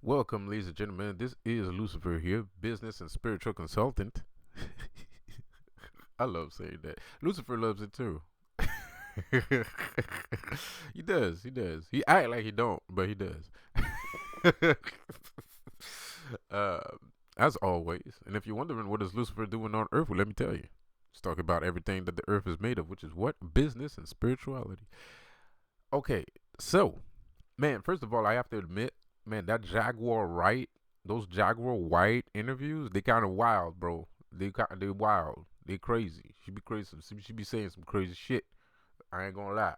Welcome, ladies and gentlemen. This is Lucifer here, business and spiritual consultant. I love saying that. Lucifer loves it too. He does. He does. He act like he don't, but he does. uh, as always, and if you're wondering what is Lucifer doing on Earth, well, let me tell you. Let's talk about everything that the Earth is made of, which is what business and spirituality. Okay, so man, first of all, I have to admit, man, that Jaguar Wright, those Jaguar White interviews, they kind of wild, bro. They wild. They crazy. She be crazy. She be saying some crazy shit. I ain't gonna lie.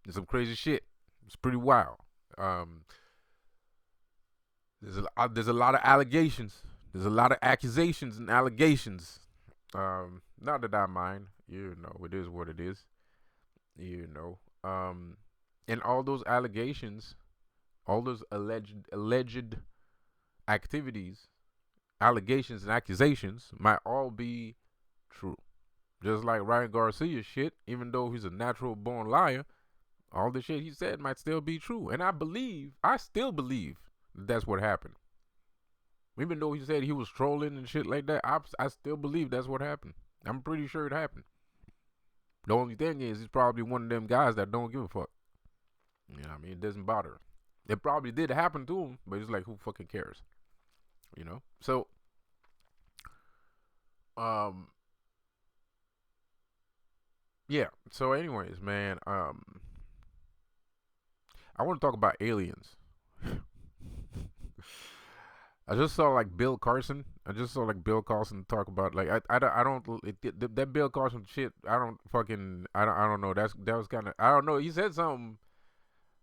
There's some crazy shit. It's pretty wild. Um, there's a lot of allegations. There's a lot of accusations and allegations. Not that I mind. You know, it is what it is. You know. And all those allegations, all those alleged activities, allegations and accusations might all be true. Just like Ryan Garcia's shit, even though he's a natural born liar, all the shit he said might still be true. And I still believe that's what happened. Even though he said he was trolling and shit like that, I still believe that's what happened. I'm pretty sure it happened. The only thing is, he's probably one of them guys that don't give a fuck. You know what I mean? It doesn't bother him. It probably did happen to him, but it's like, who fucking cares? You know? So, um, yeah. So, anyways, man, I want to talk about aliens. I just saw like Bill Carson. I just saw like Bill Carson talk about like I don't that Bill Carson shit. I don't know. That was kind of I don't know. He said something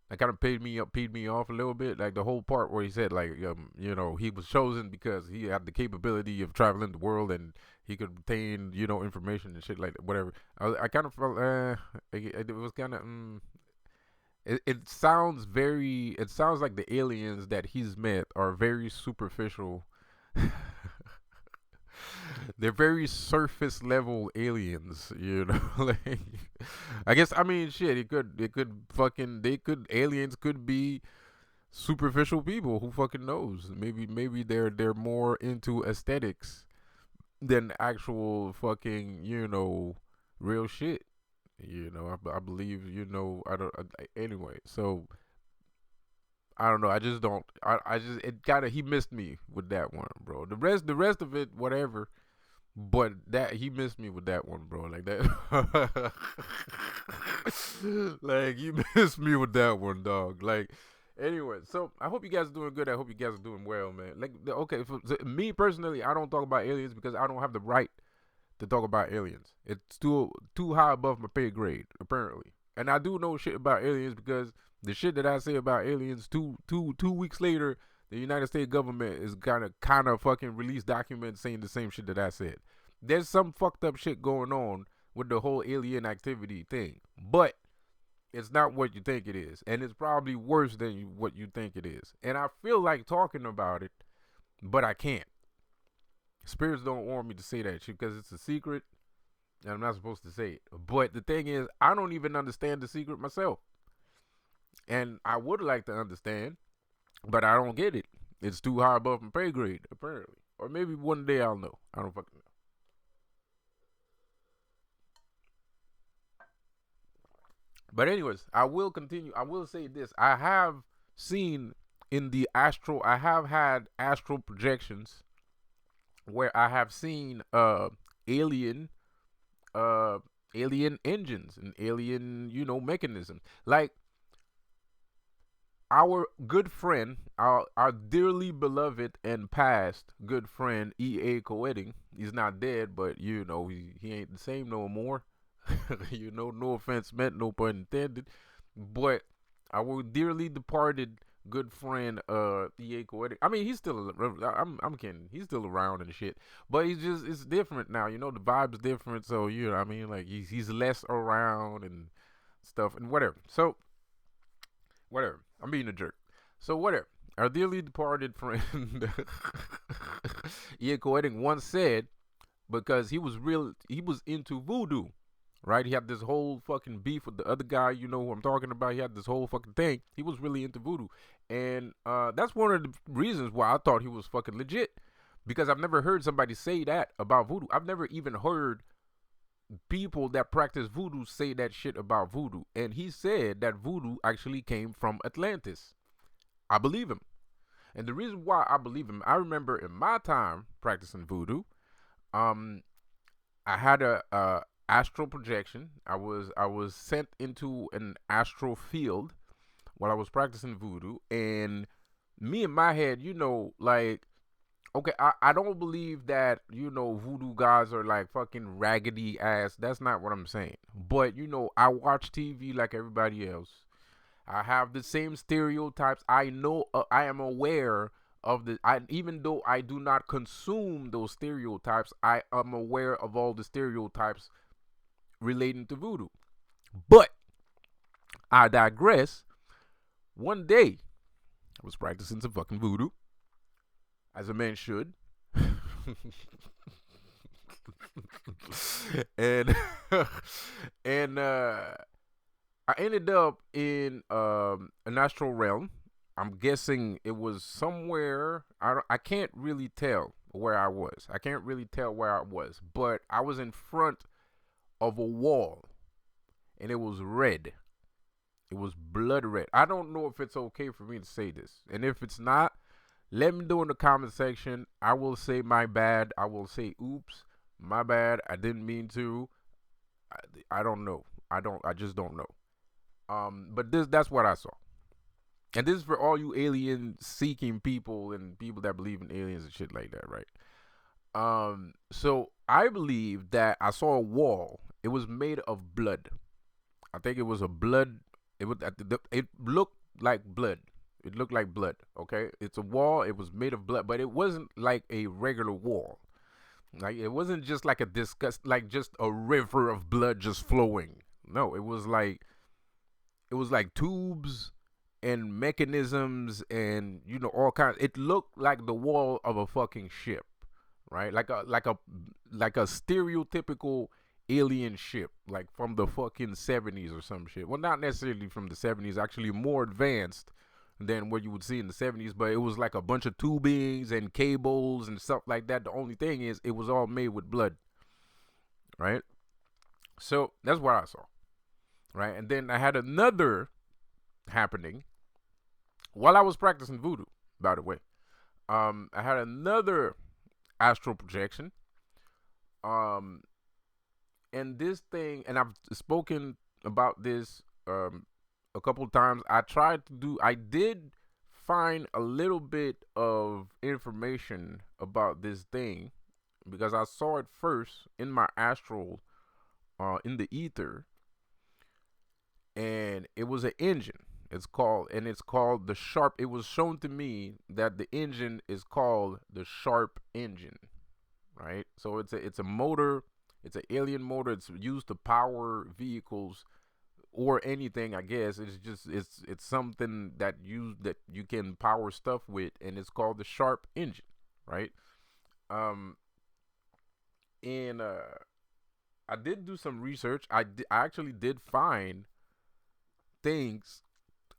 that kind of peed me off a little bit. Like the whole part where he said like you know, he was chosen because he had the capability of traveling the world and he could obtain, you know, information and shit like that, whatever. I kind of felt it was kind of it sounds very, it sounds like the aliens that he's met are very superficial. They're very surface level aliens, you know. Like, I guess I mean shit. Aliens could be superficial people. Who fucking knows? Maybe they're more into aesthetics than actual fucking, you know, real shit. You know, I believe, you know, I don't anyway. So I don't know. I just don't. I just it kind of he missed me with that one, bro. The rest of it, whatever. But that he missed me with that one, bro. Like that, like you missed me with that one, dog. Like, anyway. So I hope you guys are doing good. I hope you guys are doing well, man. Like, okay, so me personally, I don't talk about aliens because I don't have the right to talk about aliens. It's too high above my pay grade, apparently. And I do know shit about aliens because the shit that I say about aliens, two weeks later, the United States government is kind of fucking released documents saying the same shit that I said. There's some fucked up shit going on with the whole alien activity thing, but it's not what you think it is, and it's probably worse than what you think it is. And I feel like talking about it, but I can't. Spirits don't want me to say that shit because it's a secret and I'm not supposed to say it. But the thing is, I don't even understand the secret myself. And I would like to understand, but I don't get it. It's too high above my pay grade, apparently. Or maybe one day I'll know. I don't fucking know. But anyways, I will continue. I will say this. I have seen in the astral, I have had astral projections where I have seen alien uh alien engines and alien, you know, mechanisms. Like our good friend, our dearly beloved and past good friend E.A. Coedding. He's not dead, but you know, he ain't the same no more. You know, no offense meant, no pun intended. But our dearly departed good friend E.A. Coedding. I mean, he's still I'm kidding. He's still around and shit. But he's just, it's different now. You know, the vibe's different. So, you know, I mean, like he's less around and stuff and whatever. So whatever. I'm being a jerk. So whatever. Our dearly departed friend Ian Coedding once said, because he was into voodoo. right? He had this whole fucking beef with the other guy, you know who I'm talking about. He had this whole fucking thing. He was really into voodoo. And that's one of the reasons why I thought he was fucking legit. Because I've never heard somebody say that about voodoo. I've never even heard people that practice voodoo say that shit about voodoo. And he said that voodoo actually came from Atlantis. I believe him. And the reason why I believe him, I remember in my time practicing voodoo, um, I had a astral projection. I was sent into an astral field while I was practicing voodoo, and me in my head, like, okay, I don't believe that voodoo guys are like fucking raggedy ass. That's not what I'm saying. But I watch TV like everybody else. I have the same stereotypes. I know I am aware of even though I do not consume those stereotypes, I am aware of all the stereotypes relating to voodoo. But I digress. One day, I was practicing some fucking voodoo, as a man should. and and I ended up in an astral realm. I'm guessing it was somewhere. I can't really tell where I was. I can't really tell where I was, but I was in front of a wall, and it was red. It was blood red. I don't know if it's okay for me to say this, and if it's not, let me know in the comment section. I will say my bad. I will say oops, my bad. I didn't mean to. I don't know. I just don't know. But that's what I saw. And this is for all you alien seeking people and people that believe in aliens and shit like that, right? So I believe that I saw a wall. It was made of blood. I think it was a blood. It looked like blood. It looked like blood. Okay, it's a wall. It was made of blood, but it wasn't like a regular wall. Like it wasn't just like like just a river of blood just flowing. No, it was like tubes and mechanisms and all kinds. It looked like the wall of a fucking ship, right? Like a stereotypical alien ship, like from the fucking 70s or some shit. Well, not necessarily from the 70s, actually more advanced than what you would see in the 70s, but it was like a bunch of tubings and cables and stuff like that. The only thing is it was all made with blood, right? So that's what I saw, right? And then I had another happening while I was practicing voodoo, by the way. I had another astral projection. Um, and this thing, and I've spoken about this a couple times. I did find a little bit of information about this thing because I saw it first in my astral, in the ether, and it was an engine. It's called the Sharp. It was shown to me that the engine is called the Sharp engine, right? So it's a motor. It's an alien motor. It's used to power vehicles or anything. I guess it's something that you can power stuff with, and it's called the Sharp engine, right? Um, and I did do some research. I actually did find things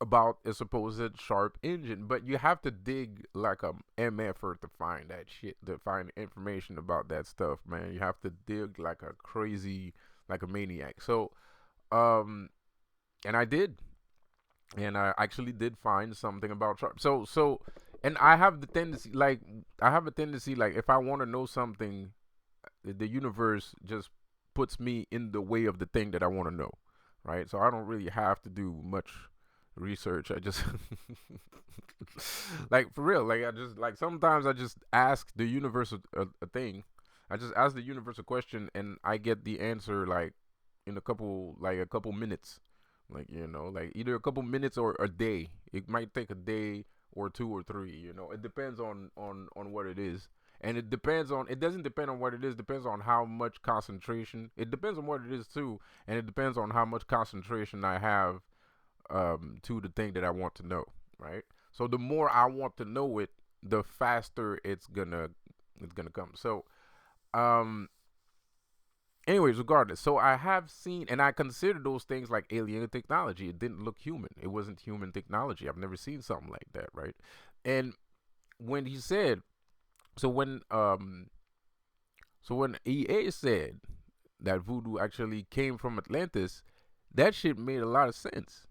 about a supposed sharp engine, but you have to dig like a MFer to find that shit, to find information about that stuff, man. You have to dig like a crazy, like a maniac. So, um, and I did, and I actually did find something about sharp. And I have a tendency, like, if I want to know something, the universe just puts me in the way of the thing that I want to know, right? So I don't really have to do much research. I just like, for real, like, I just, like, sometimes I just ask the universe a thing. I just ask the universe a question and I get the answer like in a couple minutes, like, like either a couple minutes or a day. It might take a day or two or three. It depends on what it is. And it doesn't depend on what it is, it depends on how much concentration. It depends on what it is too, and it depends on how much concentration I have to the thing that I want to know, right? So the more I want to know it, the faster it's gonna come. So um Anyways, regardless, so I have seen and I consider those things like alien technology. It didn't look human. It wasn't human technology. I've never seen something like that, right? And when he said, so when um so when EA said that voodoo actually came from Atlantis, that shit made a lot of sense.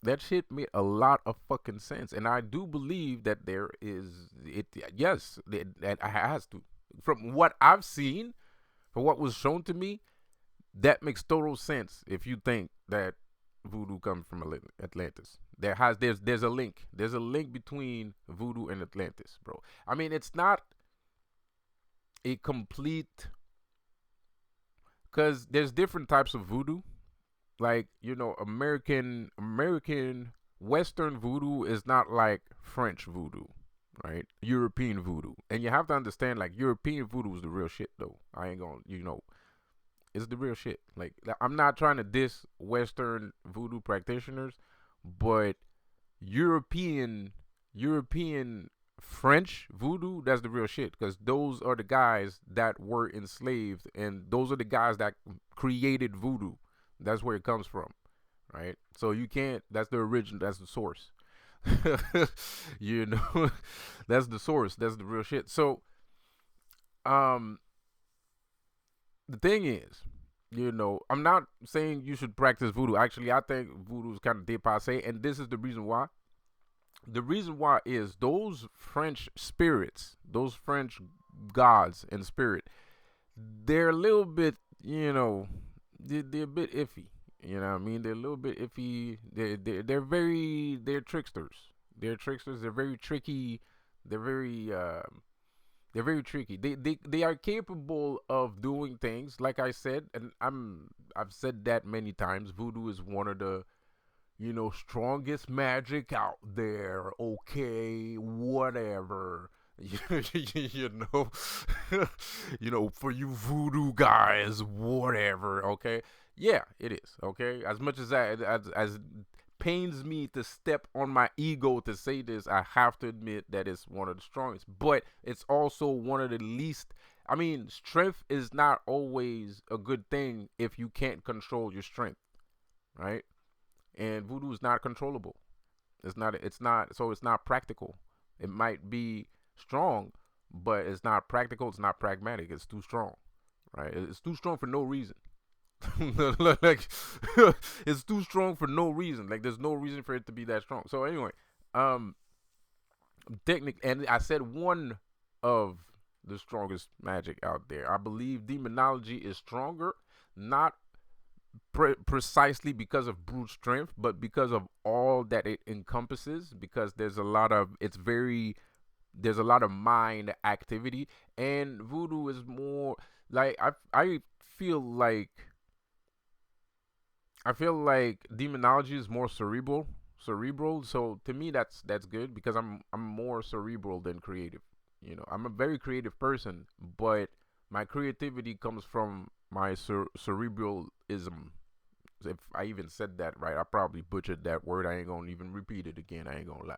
That shit made a lot of fucking sense, and I do believe that there is it. Yes, that has to. From what I've seen, from what was shown to me, that makes total sense. If you think that voodoo comes from Atlantis, there's a link. There's a link between voodoo and Atlantis, bro. I mean, it's not a complete because there's different types of voodoo. Like American Western voodoo is not like French voodoo, right? European voodoo, and you have to understand like European voodoo is the real shit though. I ain't gonna it's the real shit. Like I'm not trying to diss Western voodoo practitioners, but European European French voodoo, that's the real shit because those are the guys that were enslaved and those are the guys that created voodoo. That's where it comes from, right? So you can't. That's the origin. That's the source. you know, that's the source. That's the real shit. So, um, the thing is, I'm not saying you should practice voodoo. Actually, I think voodoo is kind of dépassé, and this is the reason why. The reason why is those French spirits, those French gods and spirit, they're a little bit, they're a bit iffy. You know what I mean? They're a little bit iffy. They're tricksters. They're tricksters. They're very tricky. They're very they're very tricky. They are capable of doing things like I said, and I've said that many times. Voodoo is one of the strongest magic out there. Okay, whatever. you know, for you voodoo guys, whatever. Okay, yeah, it is. Okay, as much as that, as pains me to step on my ego to say this, I have to admit that it's one of the strongest, but it's also one of the least. I mean, strength is not always a good thing if you can't control your strength, right? And voodoo is not controllable. So it's not practical. It might be strong, but it's not practical. It's not pragmatic. It's too strong, right? It's too strong for no reason. like it's too strong for no reason. Like there's no reason for it to be that strong. So anyway, um, technic, and I said one of the strongest magic out there. I believe demonology is stronger, not precisely because of brute strength, but because of all that it encompasses. Because there's a lot of mind activity, and voodoo is more like I feel like demonology is more cerebral. So to me, that's good because I'm more cerebral than creative. I'm a very creative person, but my creativity comes from my cerebralism. If I even said that right, I probably butchered that word. I ain't gonna even repeat it again. I ain't gonna lie.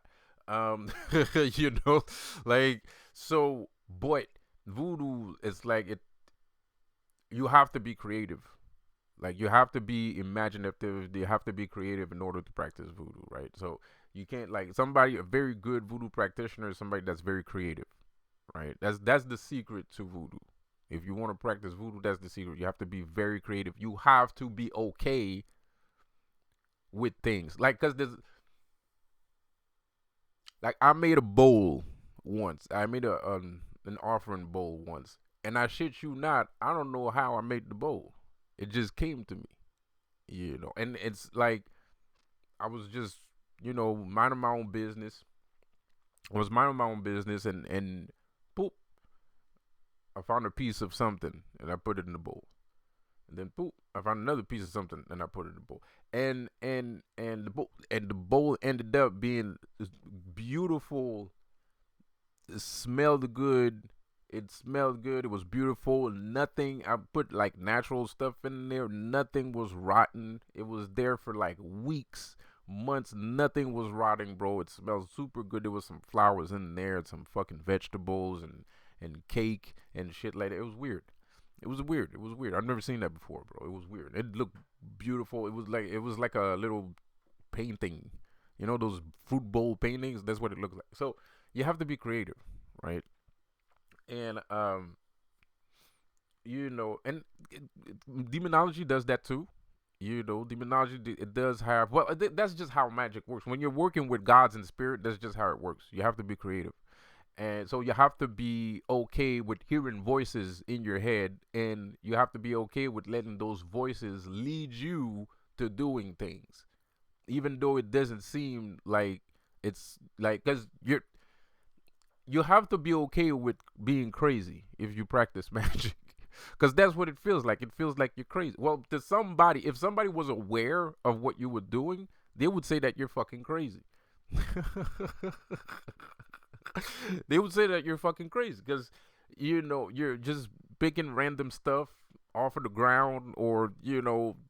You know, like so. But voodoo is like it. You have to be creative. Like you have to be imaginative. You have to be creative in order to practice voodoo, right? So you can't like somebody a very good voodoo practitioner is somebody that's very creative, right? That's the secret to voodoo. If you want to practice voodoo, that's the secret. You have to be very creative. You have to be okay with things. Like, cause there's like I made a bowl once. I made an offering bowl once, and I shit you not, I don't know how I made the bowl. It just came to me, And it's like I was just minding my own business. I was minding my own business, and boop, I found a piece of something, and I put it in the bowl. And then boop, I found another piece of something and I put it in the bowl. And the bowl ended up being this beautiful. It smelled good. It smelled good. It was beautiful. Nothing. I put like natural stuff in there. Nothing was rotten. It was there for like weeks, months. Nothing was rotting, bro. It smelled super good. There was some flowers in there, and some fucking vegetables and cake and shit like that. It was weird. It was weird. It was weird. I've never seen that before, bro. It was weird. It looked beautiful. It was like a little painting. You know those fruit bowl paintings? That's what it looks like. So you have to be creative, right? And and demonology does that too. Demonology, it does have, well, that's just how magic works. When you're working with gods and spirit, that's just how it works. You have to be creative. And so you have to be okay with hearing voices in your head, and you have to be okay with letting those voices lead you to doing things, even though it doesn't seem like it's like, because you have to be okay with being crazy if you practice magic. Because that's what it feels like. It feels like you're crazy. Well, to somebody, if somebody was aware of what you were doing, they would say that you're fucking crazy. They would say that you're fucking crazy because you're just picking random stuff off of the ground, or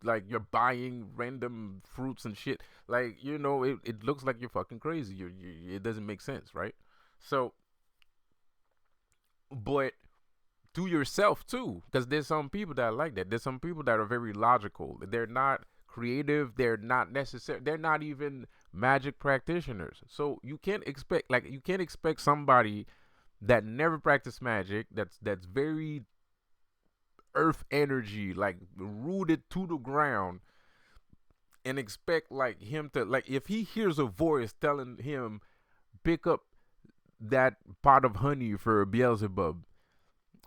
like you're buying random fruits and shit. Like it looks like you're fucking crazy. It doesn't make sense, right? So, but to yourself too, because there's some people that are like that. There's some people that are very logical. They're not creative. They're not necessary. They're not even magic practitioners. So you can't expect somebody that never practiced magic, that's very earth energy, like rooted to the ground, and expect like him to, like, if he hears a voice telling him pick up that pot of honey for Beelzebub,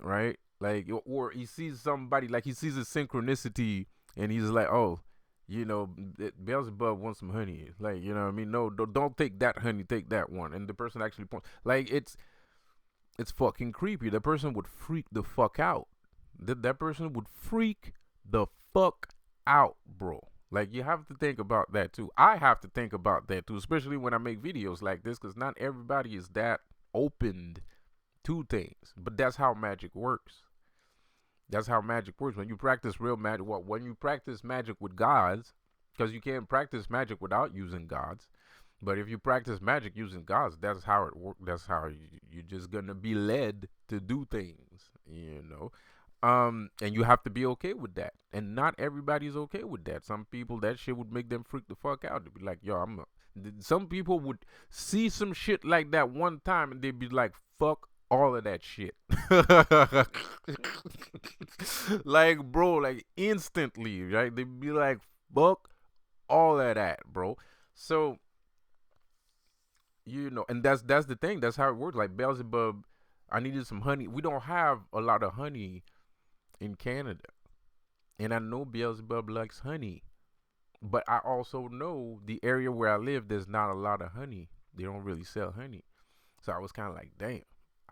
right? Like, or he sees somebody, like he sees a synchronicity, and he's like, oh, Beelzebub wants some honey. Like, you know what I mean? No, don't take that honey, take that one. And the person actually points. Like, it's fucking creepy. The person would freak the fuck out. That person would freak the fuck out, bro. Like, you have to think about that too. I have to think about that too, especially when I make videos like this, because not everybody is that opened to things. But that's how magic works. That's how magic works. When you practice real magic, when you practice magic with gods, because you can't practice magic without using gods. But if you practice magic using gods, that's how it works. That's how you're just gonna be led to do things. And you have to be okay with that. And not everybody's okay with that. Some people, that shit would make them freak the fuck out. They'd be like, yo, some people would see some shit like that one time and they'd be like, fuck all of that shit. Like, bro, like instantly, right? They'd be like, fuck all of that, bro. So, and that's the thing. That's how it works. Like Beelzebub, I needed some honey. We don't have a lot of honey in Canada. And I know Beelzebub likes honey. But I also know the area where I live, there's not a lot of honey. They don't really sell honey. So I was kind of like, damn,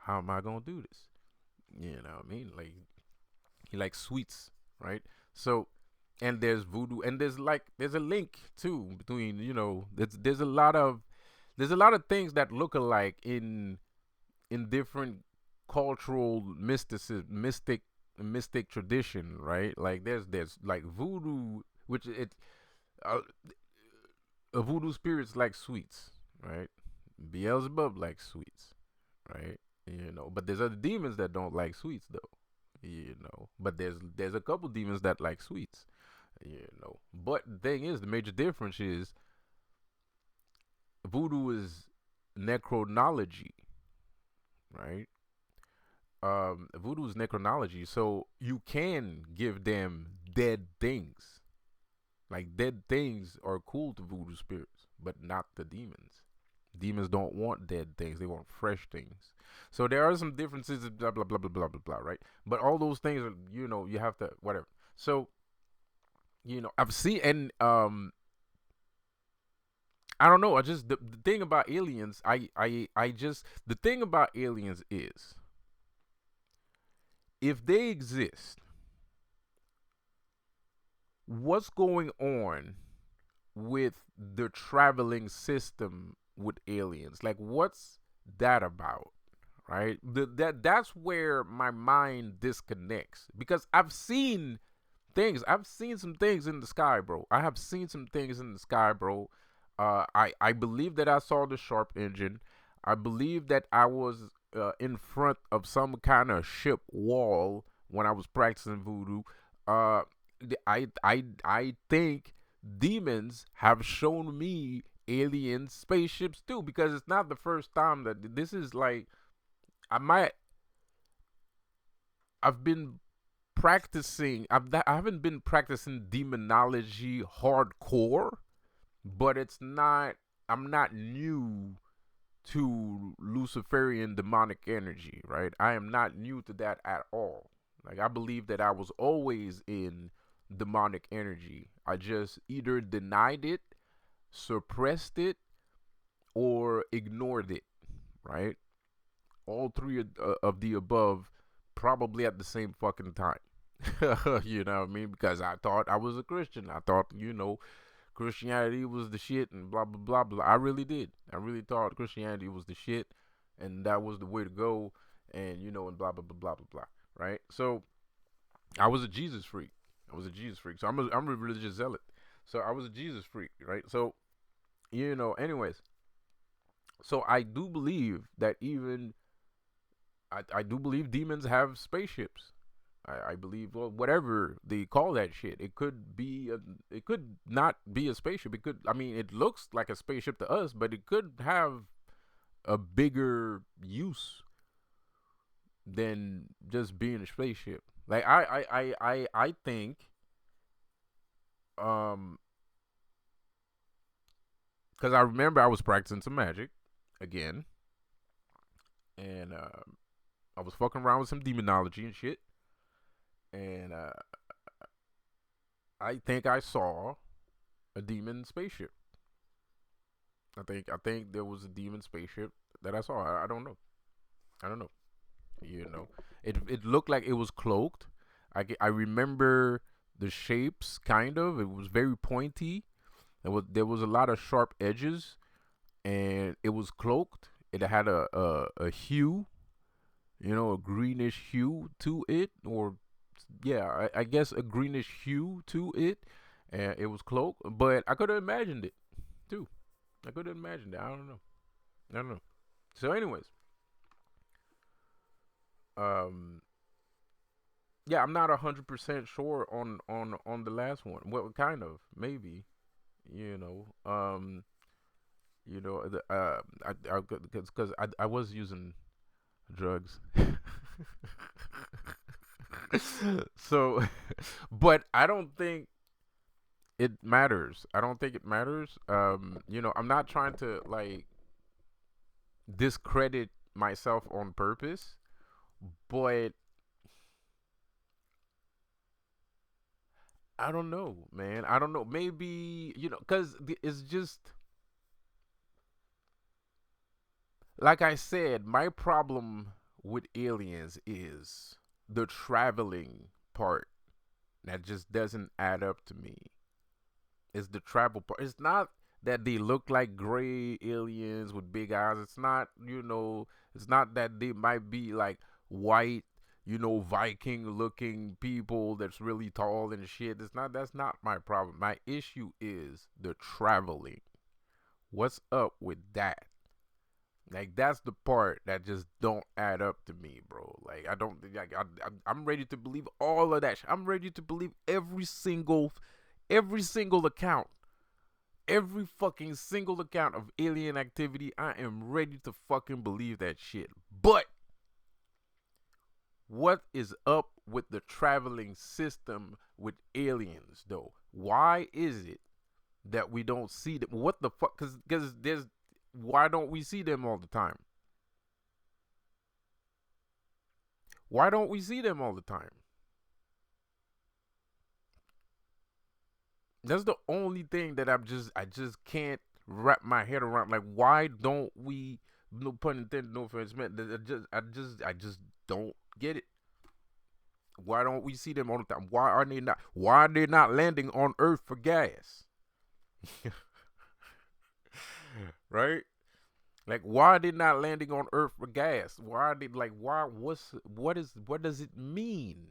how am I going to do this? You know what I mean? Like, he likes sweets, right? So, and there's voodoo, and there's a link too between, there's a lot of things that look alike in different cultural mystic tradition, right? Like there's like voodoo, which uh, a voodoo spirits like sweets, right? Beelzebub likes sweets, right? But there's other demons that don't like sweets though. But there's a couple demons that like sweets. But the thing is, the major difference is voodoo is necronology, right? Voodoo is necronology, so you can give them dead things. Like, dead things are cool to voodoo spirits, but not the demons. Demons don't want dead things; they want fresh things. So there are some differences, blah blah blah blah blah blah blah, right? But all those things are, you have to whatever. So, I've seen, and I don't know. I just, the thing about aliens, I just, the thing about aliens is, if they exist, what's going on with the traveling system with aliens? Like, what's that about? Right? That's where my mind disconnects, because I've seen things. I've seen some things in the sky, bro. I have seen some things in the sky, bro. I believe that I saw the sharp engine. I believe that I was in front of some kind of ship wall when I was practicing voodoo. I think demons have shown me alien spaceships too, because it's not the first time that this is like I might I've been practicing. I haven't been practicing demonology hardcore, but it's not. I'm not new to Luciferian demonic energy, right? I am not new to that at all. Like, I believe that I was always in demonic energy. I just either denied it, suppressed it, or ignored it, right? All three of the above, probably at the same fucking time. You know what I mean? Because I thought I was a Christian. I thought, Christianity was the shit and blah blah blah blah. I really did. I really thought Christianity was the shit and that was the way to go, and and blah blah blah blah blah blah. Right? So I was a Jesus freak. I was a Jesus freak. So I'm a religious zealot. So I was a Jesus freak, right? So anyways. So I do believe that even I do believe demons have spaceships. I believe, well, whatever they call that shit, it could not be a spaceship. It could, I mean, it looks like a spaceship to us, but it could have a bigger use than just being a spaceship. Like I think, um, because I remember I was practicing some magic again, and I was fucking around with some demonology and shit, and I think I saw a demon spaceship. I think there was a demon spaceship that I saw. I don't know. I don't know. It looked like it was cloaked. I remember the shapes kind of. It was very pointy. There was a lot of sharp edges, and it was cloaked. It had a hue, a greenish hue to it, or yeah, I guess a greenish hue to it, and it was cloaked. But I could have imagined it too. I could have imagined it. I don't know. I don't know. So, anyways, um, yeah, I'm not 100% sure on the last one. What kind of maybe, you know, um, I because I was using drugs. So, but I don't think it matters. I don't think it matters. I'm not trying to like discredit myself on purpose, but I don't know, man. I don't know. Maybe, cuz it's just like I said, my problem with aliens is the traveling part that just doesn't add up to me. It's the travel part. It's not that they look like gray aliens with big eyes. It's not that they might be like white, Viking looking people that's really tall and shit. That's not my problem. My issue is the traveling. What's up with that? Like, that's the part that just don't add up to me, bro. Like, I don't like I'm ready to believe all of that. I'm ready to believe every single account, every fucking single account of alien activity. I am ready to fucking believe that shit. But what is up with the traveling system with aliens, though? Why is it that we don't see them? What the fuck? Because there's why don't we see them all the time? Why don't we see them all the time? That's the only thing that I just can't wrap my head around. Like, why don't we? No pun intended, no offense meant. I just don't get it. Why don't we see them all the time? Why are they not? Why are they not landing on Earth for gas? Right? Like, why are they not landing on Earth for gas? Why are they like? Why? What does it mean?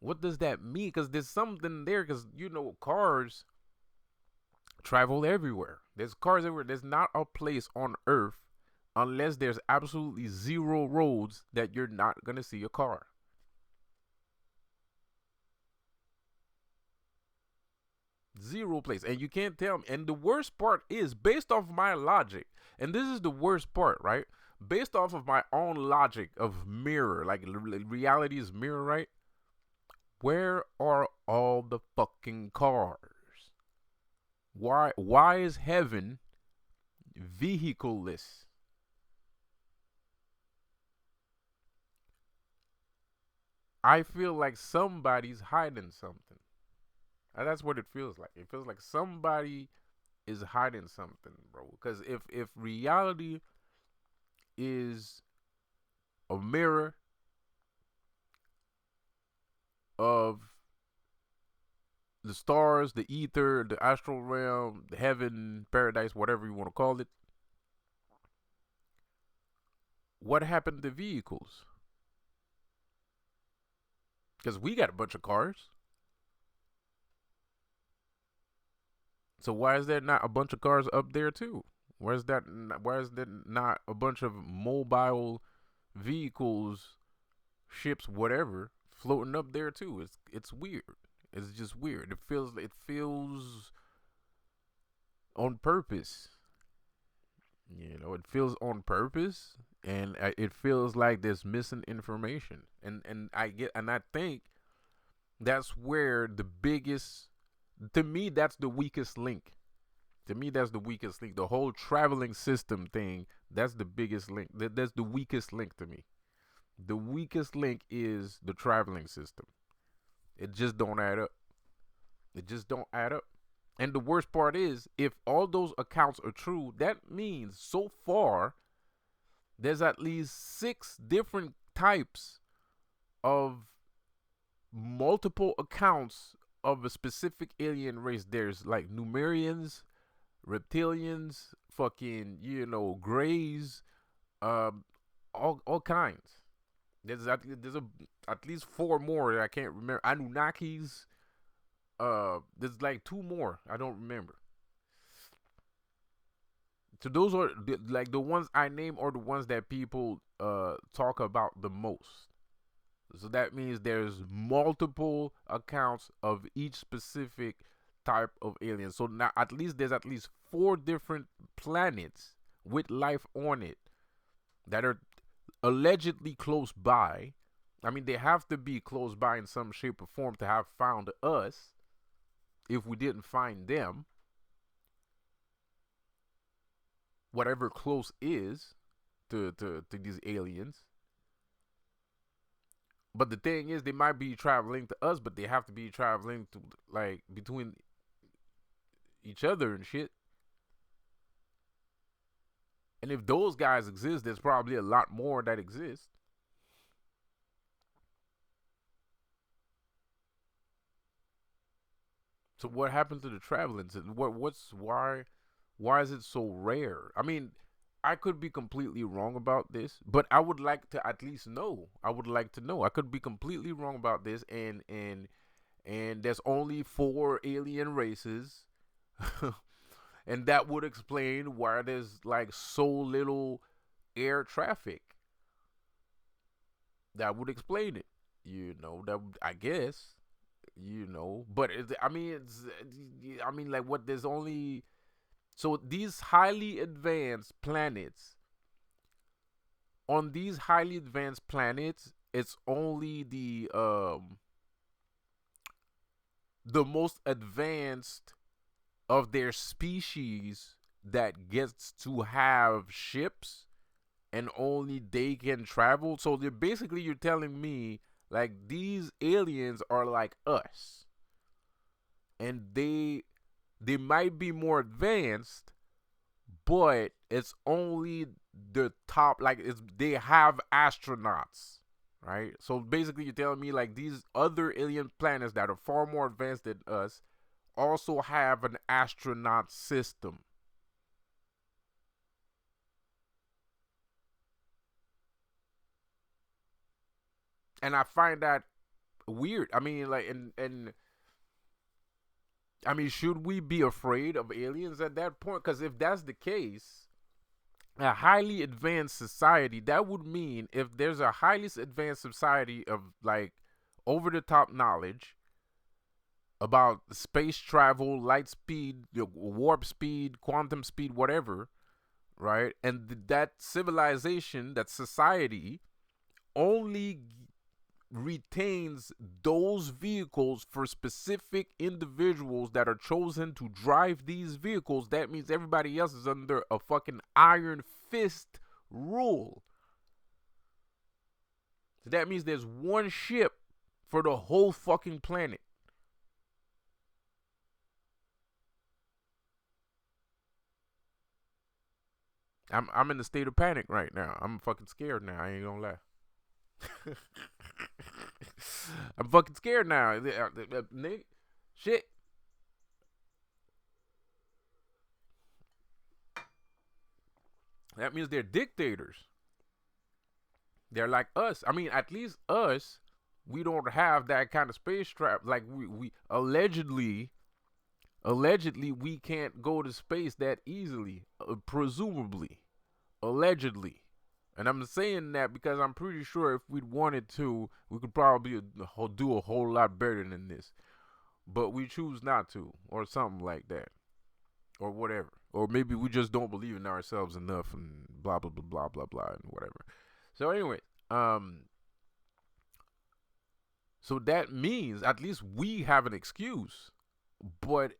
What does that mean? Because there's something there. Because cars travel everywhere. There's cars everywhere. There's not a place on Earth unless there's absolutely zero roads that you're not gonna see a car. Zero place. And you can't tell me. And the worst part is, based off my logic, and this is the worst part, right? Based off of my own logic of mirror, like reality is mirror, right? Where are all the fucking cars? Why is heaven vehicleless? I feel like somebody's hiding something. And that's what it feels like. It feels like somebody is hiding something, bro. Because if reality is a mirror of the stars, the ether, the astral realm, the heaven, paradise, whatever you want to call it, what happened to vehicles? Because we got a bunch of cars. So why is there not a bunch of cars up there too? Why is there not a bunch of mobile vehicles, ships, whatever, floating up there too? It's weird. It's just weird. It feels on purpose. It feels on purpose, and it feels like there's missing information. And I think that's where the biggest, to me, that's the weakest link. To me, that's the weakest link. The whole traveling system thing, that's the biggest link. That's the weakest link to me. The weakest link is the traveling system. It just don't add up. It just don't add up. And the worst part is, if all those accounts are true, that means so far there's at least 6 different types of multiple accounts of a specific alien race. There's like Numerians, reptilians, fucking, grays, all kinds. At least 4 more that I can't remember. Anunnakis. There's like 2 more I don't remember. So those are like the ones I name are the ones that people talk about the most. So that means there's multiple accounts of each specific type of alien. So now there's at least 4 different planets with life on it that are allegedly close by. I mean, they have to be close by in some shape or form to have found us if we didn't find them. Whatever close is to these aliens. But the thing is, they might be traveling to us, but they have to be traveling to, like, between each other and shit. And if those guys exist, there's probably a lot more that exist. So what happened to the traveling? Why is it so rare? I mean, I could be completely wrong about this, but I would like to at least know. I would like to know. I could be completely wrong about this, and there's only 4 alien races, and that would explain why there's like so little air traffic. That would explain it. That I guess. But I mean, like, what? There's only, so these highly advanced planets. On these highly advanced planets, it's only the most advanced of their species that gets to have ships, and only they can travel. So you're telling me, like, these aliens are like us, and they might be more advanced, but it's only the top. Like, they have astronauts, right? So basically, you're telling me, like, these other alien planets that are far more advanced than us also have an astronaut system. And I find that weird. I mean, like, and I mean, should we be afraid of aliens at that point? Because if that's the case, a highly advanced society, that would mean, if there's a highly advanced society of, like, over the top knowledge, about space travel, light speed, warp speed, quantum speed, whatever, right? And that civilization, that society, only retains those vehicles for specific individuals that are chosen to drive these vehicles. That means everybody else is under a fucking iron fist rule. So that means there's one ship for the whole fucking planet. I'm in a state of panic right now. I'm fucking scared now. I ain't gonna lie. I'm fucking scared now. Nigga, shit. That means they're dictators. They're like us. I mean, at least us, we don't have that kind of space trap. Like we allegedly we can't go to space that easily, presumably, allegedly. And I'm saying that because I'm pretty sure if we'd wanted to, we could probably do a whole lot better than this. But we choose not to, or something like that, or whatever. Or maybe we just don't believe in ourselves enough, and blah blah blah blah blah blah, and whatever. So anyway, so that means at least we have an excuse, but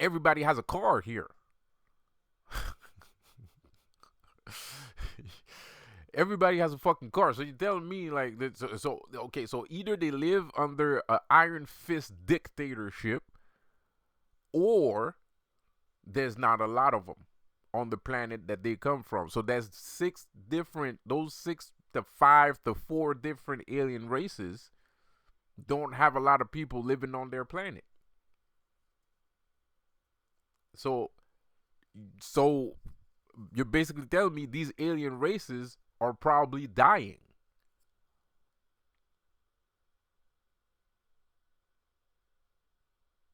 everybody has a car here. Everybody has a fucking car. So you're telling me like that? So okay. So either they live under an iron fist dictatorship, or there's not a lot of them on the planet that they come from. So that's those 6 to 5 to 4 different alien races don't have a lot of people living on their planet. So you're basically telling me these alien races are probably dying.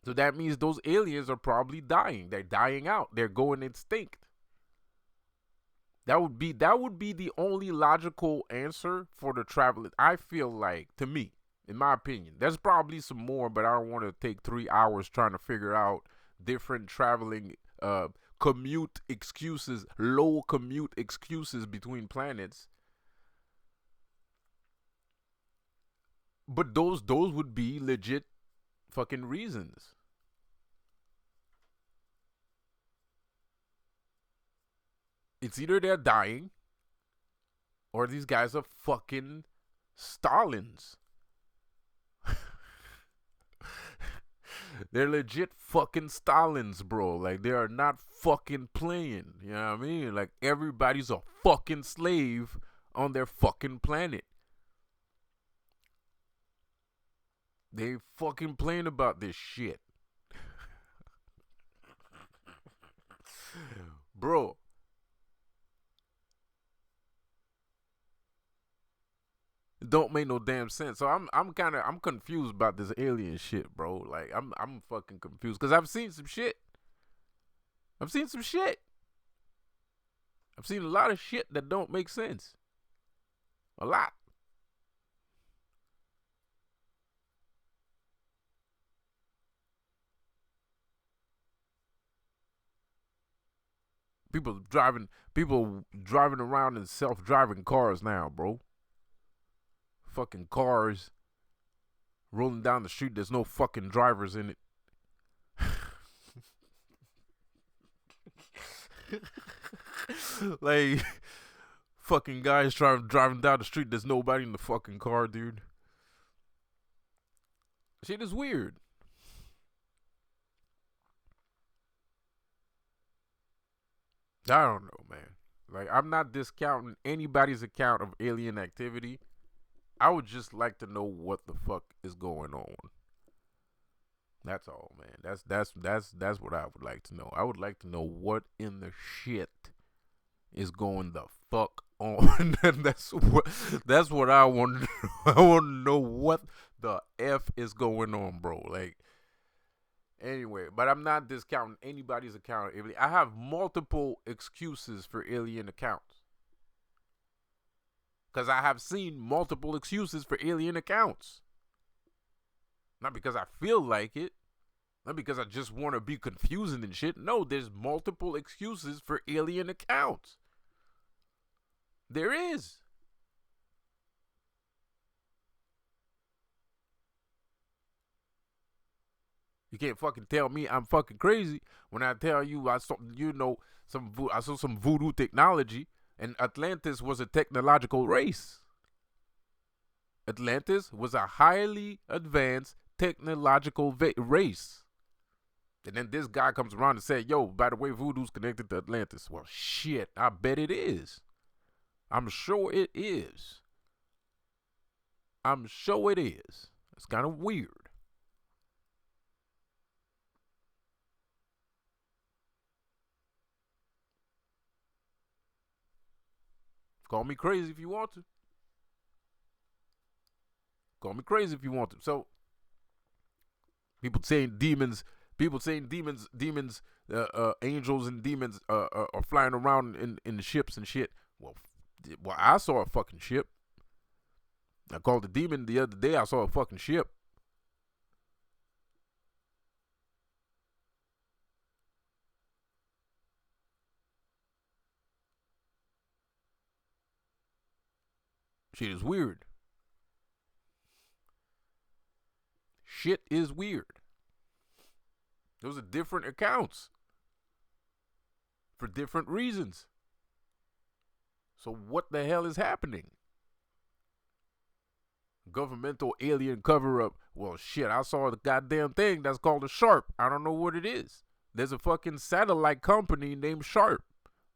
So that means those aliens are probably dying. They're dying out. They're going extinct. That would be the only logical answer for the travel. I feel like, to me, in my opinion, there's probably some more, but I don't want to take 3 hours trying to figure out different traveling commute excuses, low commute excuses between planets. But those would be legit fucking reasons. It's either they're dying or these guys are fucking Stalins. They're legit fucking Stalins, bro. Like, they are not fucking playing. You know what I mean? Like, everybody's a fucking slave on their fucking planet. They fucking playing about this shit. Bro. It don't make no damn sense. So I'm confused about this alien shit, bro. Like, I'm fucking confused because I've seen some shit. I've seen some shit. I've seen a lot of shit that don't make sense. A lot. People driving around in self-driving cars now, bro. Fucking cars rolling down the street. There's no fucking drivers in it. Like, fucking guys driving down the street. There's nobody in the fucking car, dude. Shit is weird. I don't know, man. Like, I'm not discounting anybody's account of alien activity. I would just like to know what the fuck is going on. That's all, man. That's what I would like to know. I would like to know what in the shit is going the fuck on. And that's what I want to know. I want to know what the F is going on, bro. Like, anyway, but I'm not discounting anybody's account. I have multiple excuses for alien accounts. Because I have seen multiple excuses for alien accounts. Not because I feel like it. Not because I just want to be confusing and shit. No, there's multiple excuses for alien accounts. There is. You can't fucking tell me I'm fucking crazy when I tell you I saw, I saw some voodoo technology, and Atlantis was a technological race. Atlantis was a highly advanced technological race. And then this guy comes around and said, yo, by the way, voodoo's connected to Atlantis. Well, shit, I bet it is. I'm sure it is. I'm sure it is. It's kind of weird. Call me crazy if you want to. Call me crazy if you want to. So, people saying demons, angels and demons are flying around in the ships and shit. Well, I saw a fucking ship. I called the demon the other day. I saw a fucking ship. Shit is weird. Shit is weird. Those are different accounts for different reasons. So what the hell is happening? Governmental alien cover up. Well, shit, I saw the goddamn thing that's called a Sharp. I don't know what it is. There's a fucking satellite company named Sharp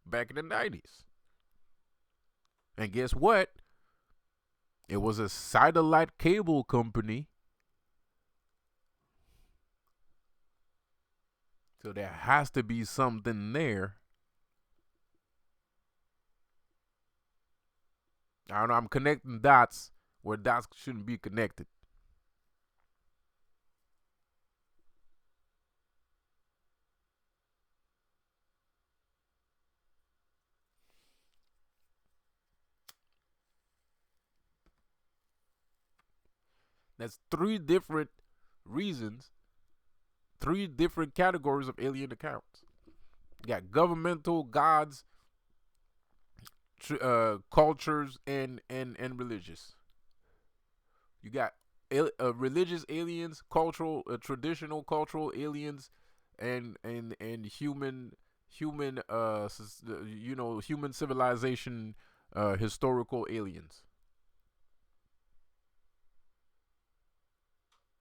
back in the 90s. And guess what? It was a satellite cable company. So there has to be something there. I don't know. I'm connecting dots where dots shouldn't be connected. That's 3 different reasons, 3 different categories of alien accounts. You got governmental, gods, cultures, and religious. You got religious aliens, cultural, traditional cultural aliens, and human human civilization, historical aliens.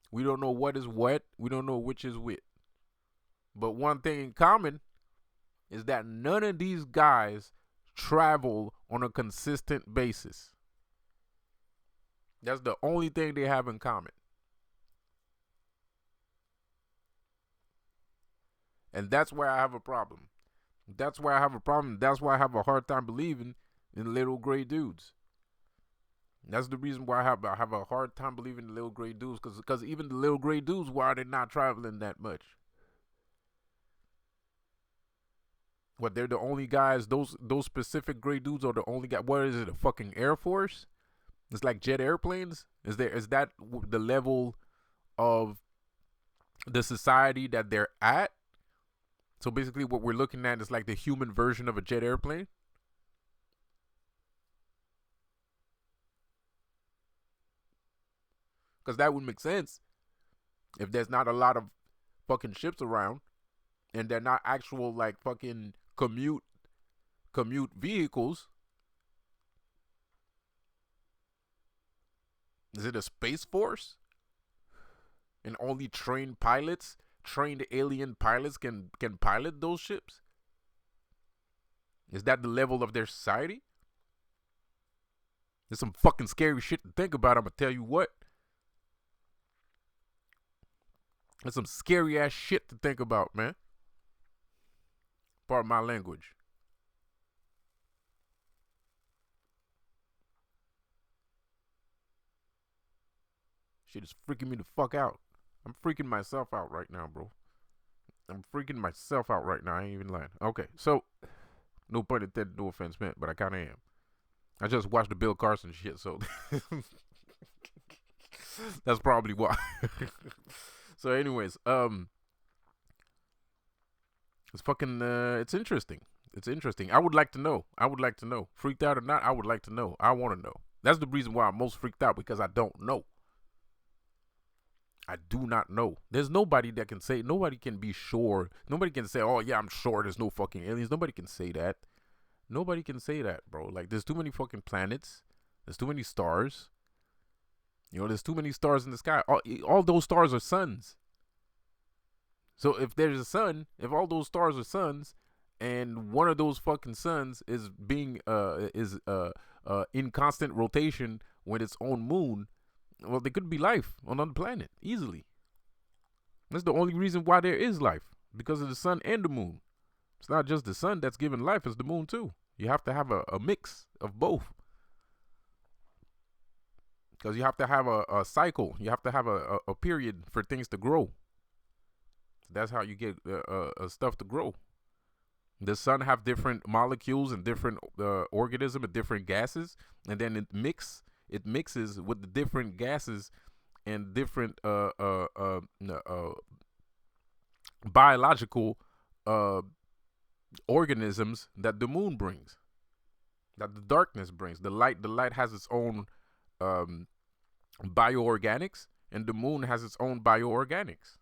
We don't know what is what. We don't know which is which. But one thing in common is that none of these guys travel on a consistent basis. That's the only thing they have in common. And that's where I have a problem. That's why I have a problem. That's why I have a hard time believing in little gray dudes. That's the reason why I have a hard time believing in the little gray dudes, because even the little gray dudes, why are they not traveling that much? What, they're the only guys? Those specific gray dudes are the only guys. What is it? A fucking Air Force? It's like jet airplanes. Is that the level of the society that they're at? So basically, what we're looking at is like the human version of a jet airplane. Because that would make sense if there's not a lot of fucking ships around, and they're not actual like fucking commute vehicles. Is it a space force? And only trained alien pilots can pilot those ships? Is that the level of their society? There's some fucking scary shit to think about, I'm gonna tell you what. There's some scary ass shit to think about, man. Pardon my language. Shit is freaking me the fuck out. I'm freaking myself out right now, bro. I'm freaking myself out right now. I ain't even lying. Okay, so no pun intended, no offense meant, but I kind of am. I just watched the Bill Carson shit, so That's probably why. So, anyways, it's fucking. It's interesting. It's interesting. I would like to know. I would like to know. Freaked out or not? I would like to know. I want to know. That's the reason why I'm most freaked out, because I don't know. I do not know. There's nobody that can say. Nobody can be sure. Nobody can say, "Oh yeah, I'm sure there's no fucking aliens." Nobody can say that. Nobody can say that, bro. Like, there's too many fucking planets. There's too many stars. You know, there's too many stars in the sky. All those stars are suns. So if there's a sun, if all those stars are suns, and one of those fucking suns is being in constant rotation with its own moon, well, there could be life on another planet easily. That's the only reason why there is life, because of the sun and the moon. It's not just the sun that's giving life; it's the moon too. You have to have a mix of both, because you have to have a cycle. You have to have a period for things to grow. That's how you get stuff to grow. The sun have different molecules and different organism and different gases, and then it mixes with the different gases and different biological uh, organisms that the moon brings, that the darkness brings. The light has its own um, bioorganics, and the moon has its own bioorganics.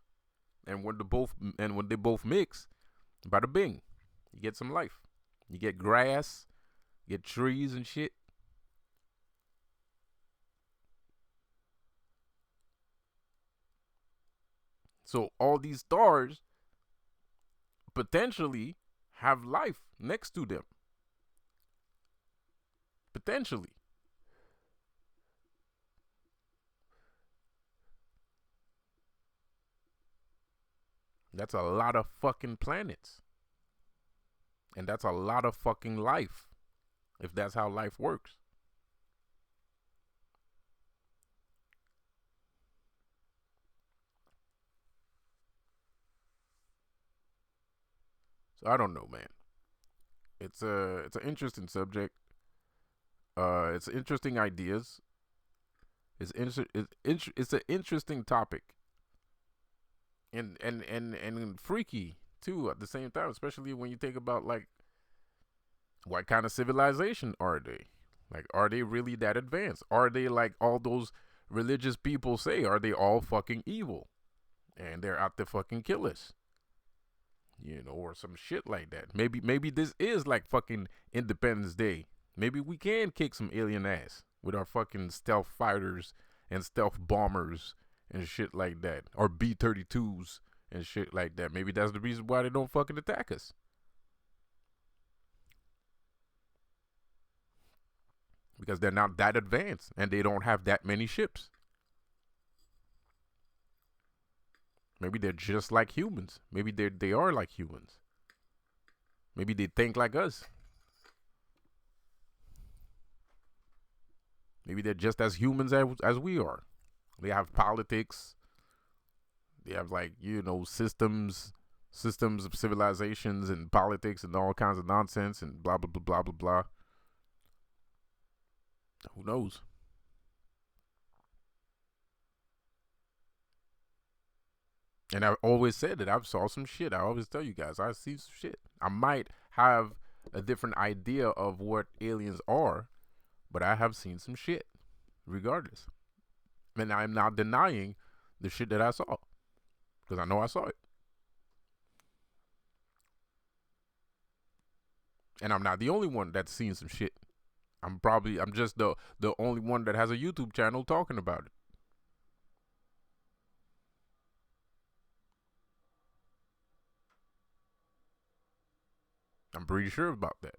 And when they both mix, bada bing, you get some life. You get grass, you get trees and shit. So all these stars potentially have life next to them. Potentially. That's a lot of fucking planets. And that's a lot of fucking life, if that's how life works. So I don't know, man. It's an interesting subject. It's interesting ideas. It's an interesting topic, and freaky too at the same time. Especially when you think about, like, what kind of civilization are they? Like, are they really that advanced? Are they like all those religious people say? Are they all fucking evil and they're out to fucking kill us? You know, or some shit like that. Maybe this is like fucking Independence Day. Maybe we can kick some alien ass with our fucking stealth fighters and stealth bombers and shit like that, or B-32s and shit like that. Maybe that's the reason why they don't fucking attack us, because they're not that advanced and they don't have that many ships. Maybe they're just like humans. Maybe they are like humans. Maybe they think like us. Maybe they're just as humans as we are. They have politics. They have, like, systems of civilizations and politics and all kinds of nonsense and blah blah blah blah blah blah. Who knows? And I've always said that I've saw some shit. I always tell you guys I see some shit. I might have a different idea of what aliens are, but I have seen some shit regardless. And I'm not denying the shit that I saw, because I know I saw it. And I'm not the only one that's seen some shit. I'm just the only one that has a YouTube channel talking about it. I'm pretty sure about that.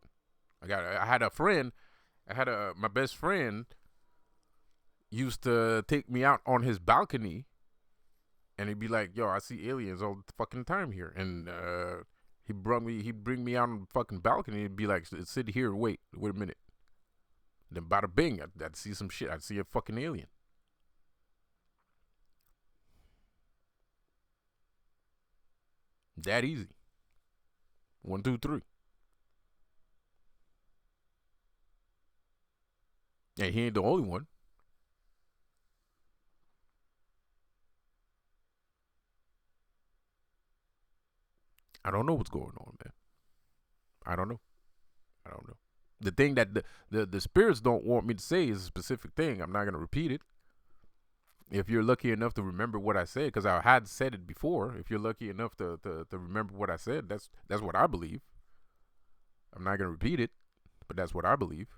I had a friend, my best friend used to take me out on his balcony, and he'd be like, "Yo, I see aliens all the fucking time here." And he'd bring me out on the fucking balcony. He'd be like, "Sit here, wait a minute." Then bada bing, I'd see some shit. I'd see a fucking alien. That easy. One, two, three. And he ain't the only one. I don't know what's going on, man. I don't know. I don't know. The thing that the spirits don't want me to say is a specific thing. I'm not gonna repeat it. If you're lucky enough to remember what I said, because I had said it before, if you're lucky enough to remember what I said, that's what I believe. I'm not gonna repeat it, but that's what I believe.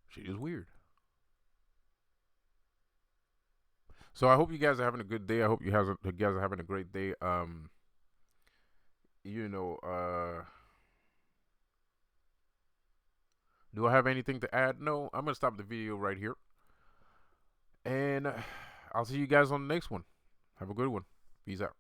She is weird. So I hope you guys are having a good day. I hope you guys are having a great day. You know, do I have anything to add? No, I'm gonna stop the video right here, and I'll see you guys on the next one. Have a good one. Peace out.